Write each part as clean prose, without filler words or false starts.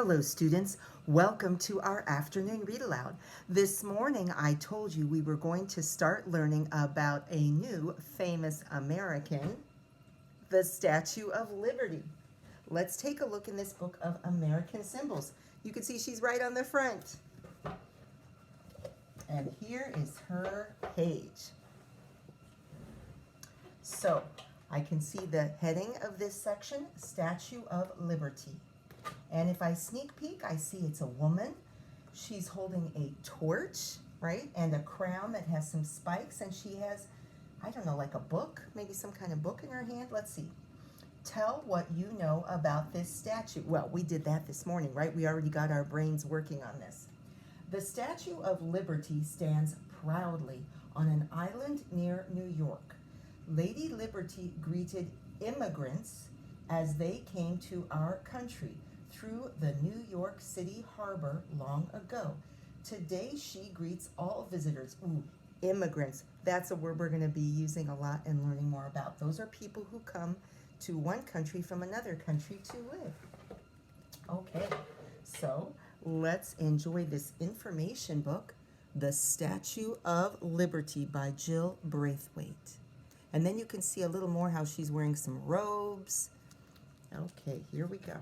Hello students, welcome to our afternoon read aloud. This morning I told you we were going to start learning about a new famous American, the Statue of Liberty. Let's take a look in this book of American symbols. You can see she's right on the front. And here is her page. So I can see the heading of this section, Statue of Liberty. And if I sneak peek, I see it's a woman. She's holding a torch, right? And a crown that has some spikes. And she has, I don't know, like a book, maybe some kind of book in her hand. Let's see. Tell what you know about this statue. Well, we did that this morning, right? We already got our brains working on this. The Statue of Liberty stands proudly on an island near New York. Lady Liberty greeted immigrants as they came to our country through the New York City harbor long ago. Today she greets all visitors. Ooh, immigrants. That's a word we're going to be using a lot and learning more about. Those are people who come to one country from another country to live. Okay, so let's enjoy this information book, The Statue of Liberty by Jill Braithwaite. And then you can see a little more how she's wearing some robes. Okay, here we go.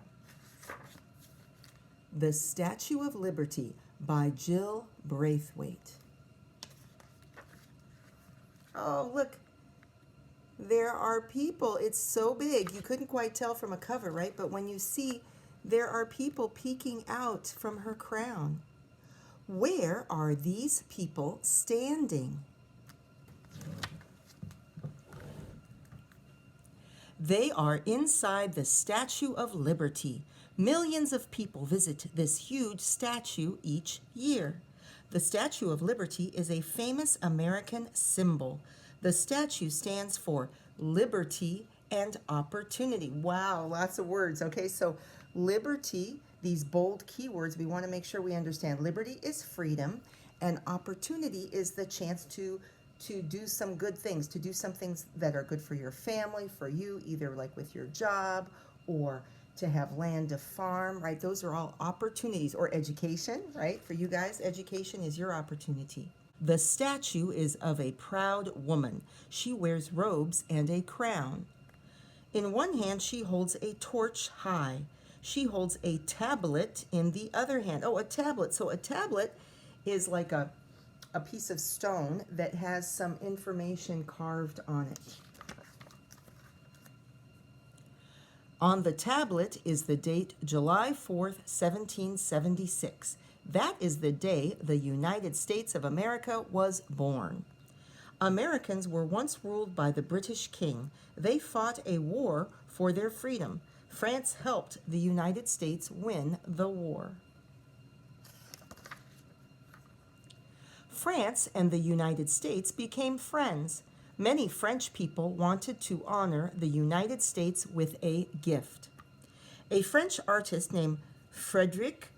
The Statue of Liberty by Jill Braithwaite. Oh, look. There are people. It's so big. You couldn't quite tell from a cover, right? But when you see, there are people peeking out from her crown. Where are these people standing? They are inside the Statue of Liberty. Millions of people visit this huge statue each year. The Statue of Liberty is a famous American symbol. The statue stands for liberty and opportunity. Wow, lots of words. Okay, so liberty, these bold keywords, we want to make sure we understand. Liberty is freedom, and opportunity is the chance to do some good things, to do some things that are good for your family, for you, either like with your job or to have land to farm, right? Those are all opportunities. Or education, right? For you guys, education is your opportunity. The statue is of a proud woman. She wears robes and a crown. In one hand, she holds a torch high. She holds a tablet in the other hand. Oh, a tablet. So a tablet is like a piece of stone that has some information carved on it. On the tablet is the date July 4th, 1776. That is the day the United States of America was born. Americans were once ruled by the British king. They fought a war for their freedom. France helped the United States win the war. France and the United States became friends. Many French people wanted to honor the United States with a gift. A French artist named Frédéric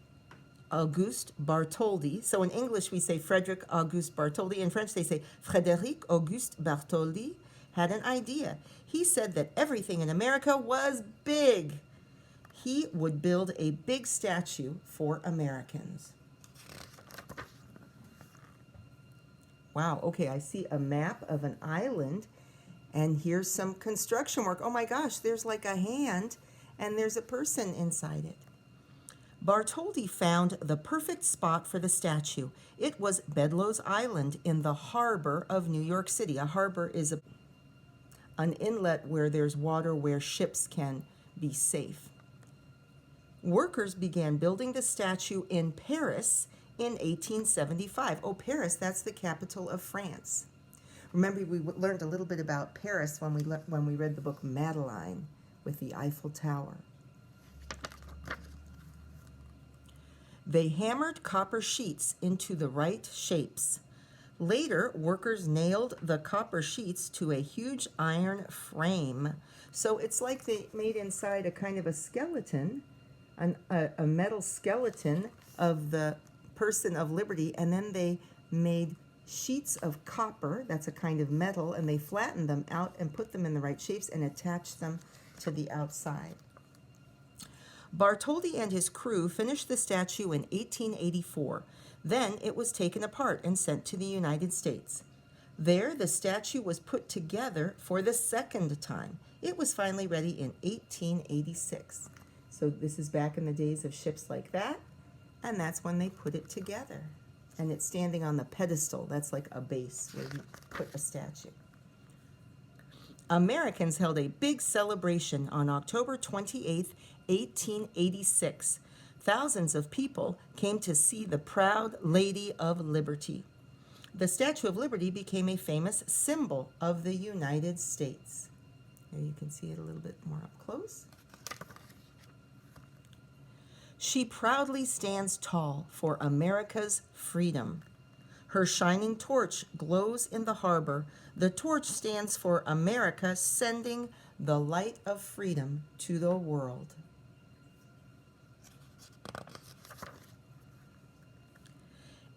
Auguste Bartholdi, so in English we say Frédéric Auguste Bartholdi, in French they say Frédéric Auguste Bartholdi, had an idea. He said that everything in America was big. He would build a big statue for Americans. Wow, okay, I see a map of an island, and here's some construction work. Oh my gosh, there's like a hand, and there's a person inside it. Bartholdi found the perfect spot for the statue. It was Bedloe's Island in the harbor of New York City. A harbor is an inlet where there's water where ships can be safe. Workers began building the statue in Paris in 1875. Oh, Paris, that's the capital of France. Remember, we learned a little bit about Paris when we read the book Madeline with the Eiffel Tower. They hammered copper sheets into the right shapes. Later, workers nailed the copper sheets to a huge iron frame. So it's like they made inside a kind of a skeleton, a metal skeleton of the person of liberty, and then they made sheets of copper, that's a kind of metal, and they flattened them out and put them in the right shapes and attached them to the outside. Bartholdi and his crew finished the statue in 1884. Then it was taken apart and sent to the United States. There, the statue was put together for the second time. It was finally ready in 1886. So this is back in the days of ships like that, and that's when they put it together. And it's standing on the pedestal. That's like a base where you put a statue. Americans held a big celebration on October 28th, 1886. Thousands of people came to see the proud Lady of Liberty. The Statue of Liberty became a famous symbol of the United States. There you can see it a little bit more up close. She proudly stands tall for America's freedom. Her shining torch glows in the harbor. The torch stands for America sending the light of freedom to the world.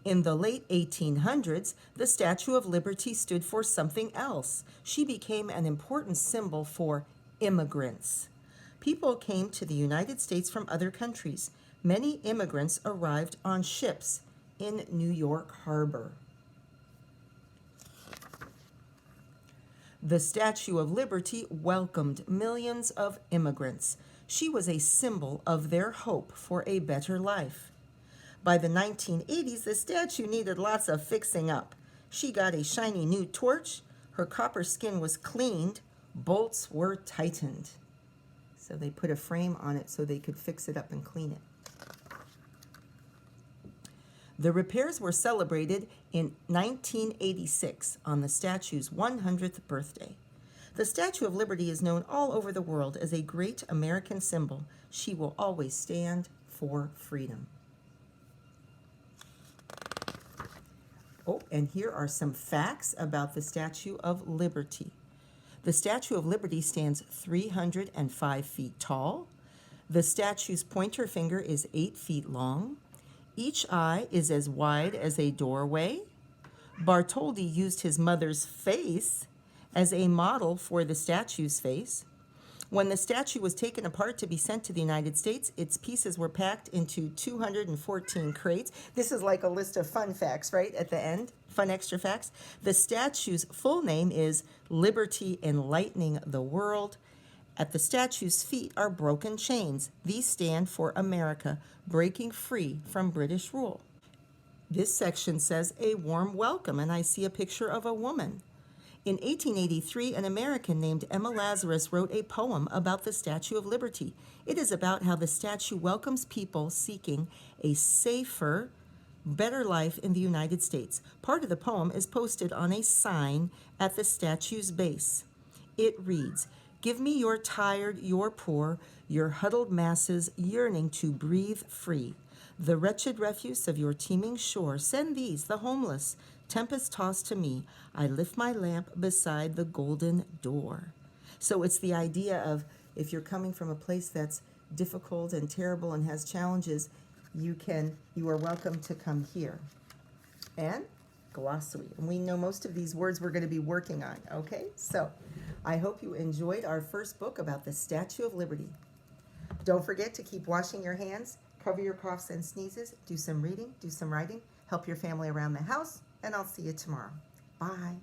In the late 1800s, the Statue of Liberty stood for something else. She became an important symbol for immigrants. People came to the United States from other countries. Many immigrants arrived on ships in New York Harbor. The Statue of Liberty welcomed millions of immigrants. She was a symbol of their hope for a better life. By the 1980s, the statue needed lots of fixing up. She got a shiny new torch, her copper skin was cleaned, bolts were tightened. So they put a frame on it so they could fix it up and clean it. The repairs were celebrated in 1986 on the statue's 100th birthday. The Statue of Liberty is known all over the world as a great American symbol. She will always stand for freedom. Oh, and here are some facts about the Statue of Liberty. The Statue of Liberty stands 305 feet tall. The statue's pointer finger is 8 feet long. Each eye is as wide as a doorway. Bartholdi used his mother's face as a model for the statue's face. When the statue was taken apart to be sent to the United States, its pieces were packed into 214 crates. This is like a list of fun facts, right, at the end, fun extra facts. The statue's full name is Liberty Enlightening the World. At the statue's feet are broken chains. These stand for America, breaking free from British rule. This section says a warm welcome, and I see a picture of a woman. In 1883, an American named Emma Lazarus wrote a poem about the Statue of Liberty. It is about how the statue welcomes people seeking a safer, better life in the United States. Part of the poem is posted on a sign at the statue's base. It reads, "Give me your tired, your poor, your huddled masses yearning to breathe free. The wretched refuse of your teeming shore, send these, the homeless, tempest-tossed to me. I lift my lamp beside the golden door." So it's the idea of if you're coming from a place that's difficult and terrible and has challenges, you are welcome to come here. And glossary. And we know most of these words we're going to be working on, okay? So I hope you enjoyed our first book about the Statue of Liberty. Don't forget to keep washing your hands, cover your coughs and sneezes, do some reading, do some writing, help your family around the house, and I'll see you tomorrow. Bye.